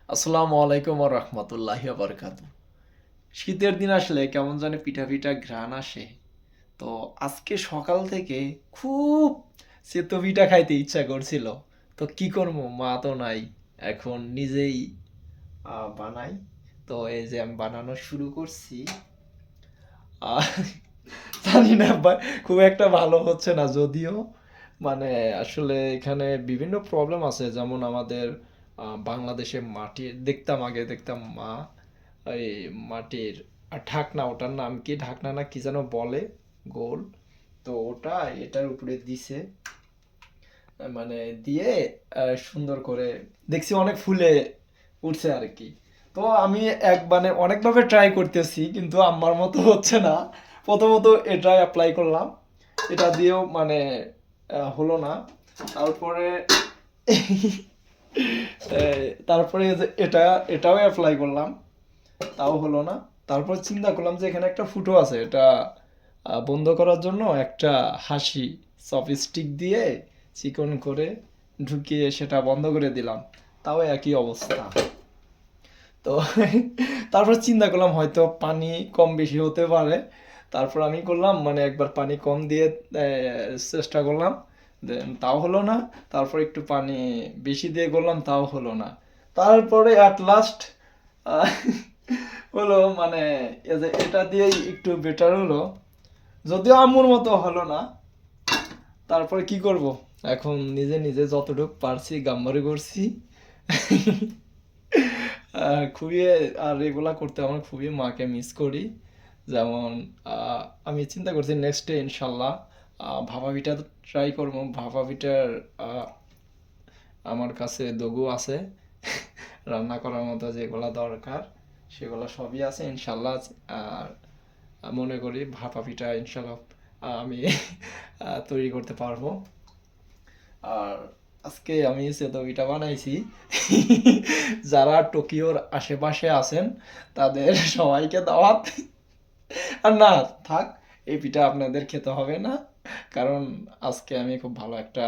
আসসালামু আলাইকুম ওয়া রাহমাতুল্লাহি ওয়া বারাকাতুহু। শীতের দিন আসলে কেমন জানি পিঠা পিঠা ঘ্রাণ আসে। তো আজকে সকাল থেকে খুব চেতো পিঠা খাইতে ইচ্ছা করছিল। তো কি করবো, মা তো নাই, এখন নিজেই বানাই। তো এই যে আমি বানানো শুরু করছি। আহ, জানি না খুব একটা ভালো হচ্ছে না যদিও, মানে আসলে এখানে বিভিন্ন প্রবলেম আছে, যেমন আমাদের বাংলাদেশে মাটির দেখতাম, আগে দেখতাম মা এই মাটির ঢাকনা, ওটার নাম কি, ঢাকনা না কি যেন বলে, গোল, তো ওটা এটার উপরে দিছে, মানে দিয়ে সুন্দর করে দেখছি অনেক ফুলে উঠছে আর কি। তো আমি মানে অনেকভাবে ট্রাই করতেছি কিন্তু আমার মতো হচ্ছে না। প্রথমত এটা অ্যাপ্লাই করলাম, এটা দিয়েও মানে হলো না। তারপরে তারপরে এই যে এটাও অ্যাপ্লাই করলাম, তাও হলো না। তারপর চিন্তা করলাম যে এখানে একটা ফুটো আছে, এটা বন্ধ করার জন্য একটা হাসি চপস্টিক দিয়ে চিকন করে ঢুকিয়ে সেটা বন্ধ করে দিলাম, তাও একই অবস্থা। তো তারপর চিন্তা করলাম হয়তো পানি কম বেশি হতে পারে। তারপর আমি করলাম মানে একবার পানি কম দিয়ে চেষ্টা করলাম, দেন তাও হলো না। তারপর একটু পানি বেশি দিয়ে করলাম, তাও হলো না। তারপরে অ্যাট লাস্ট হলো, মানে এটা দিয়েই একটু বেটার হলো, যদিও আম্মুর মতো হলো না। তারপরে কি করব, এখন নিজে নিজে যতটুকু পারছি গাম্বারি করছি। খুবই, আর এগুলা করতে আমার খুবই মাকে মিস করি। যেমন আমি চিন্তা করছি নেক্সট ডে ইনশাল্লাহ ভাপা পিঠা ট্রাই করবো। ভাপা পিঠার আমার কাছে দগু আছে, রান্না করার মতো যেগুলা দরকার সেগুলো সবই আছে ইনশাল্লাহ। আর মনে করি ভাপা পিঠা ইনশাল্লাহ আমি তৈরি করতে পারবো। আর আজকে আমি সেতো পিঠা বানাইছি। যারা টোকিওর আশেপাশে আছেন তাদের সবাইকে দাওয়াত। আর না, থাক, এই পিঠা আপনাদের খেতে হবে না, কারণ আজকে আমি খুব ভালো একটা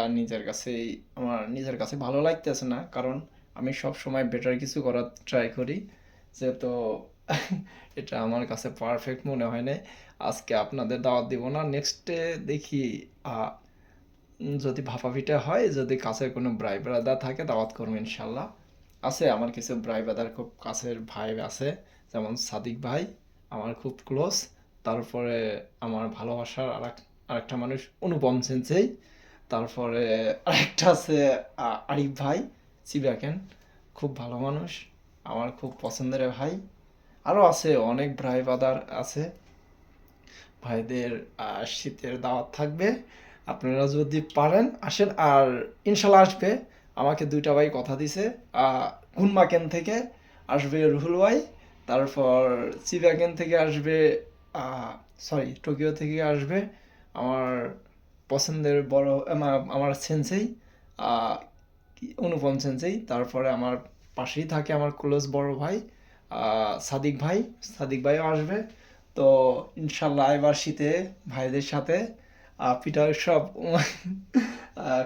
আমার নিজের কাছে ভালো লাগতেছে না, কারণ আমি সব সময় বেটার কিছু করার ট্রাই করি, যেহেতু এটা আমার কাছে পারফেক্ট মনে হয় না। আজকে আপনাদের দাওয়াত দিব না, নেক্সটে দেখি যদি ভাপা পিঠা হয়, যদি কাছের কোনো ব্রাই ব্রাদার থাকে দাওয়াত করবো ইনশাল্লাহ। আছে আমার কিছু ব্রাই ব্রাদার, খুব কাছের ভাই আছে, যেমন সাদিক ভাই আমার খুব ক্লোজ। তারপরে আমার ভালোবাসার আরেকটা মানুষ অনুপম সেনসেই। তারপরে আরেকটা আছে আরিফ ভাই চিবাকেন, খুব ভালো মানুষ, আমার খুব পছন্দের ভাই। আরও আছে অনেক ভাই ব্রাদার আছে। ভাইদের শীতের দাওয়াত থাকবে, আপনারা যদি পারেন আসেন। আর ইনশাল্লাহ আসবে, আমাকে দুইটা ভাই কথা দিছে। গুনমাকেন থেকে আসবে রুহুল ভাই, তারপর চিবাকেন থেকে আসবে, সরি টোকিও থেকে আসবে আমার পছন্দের বড় আমার সেন্সেই, অনুপম সেন্সেই। তারপরে আমার পাশেই থাকে আমার ক্লোজ বড় ভাই সাদিক ভাই, সাদিক ভাইও আসবে। তো ইনশাল্লাহ এবার শীতে ভাইদের সাথে পিঠা উৎসব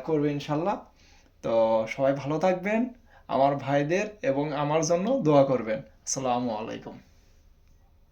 করবে ইনশাল্লাহ। তো সবাই ভালো থাকবেন, আমার ভাইদের এবং আমার জন্য দোয়া করবেন। আসসালামু আলাইকুম।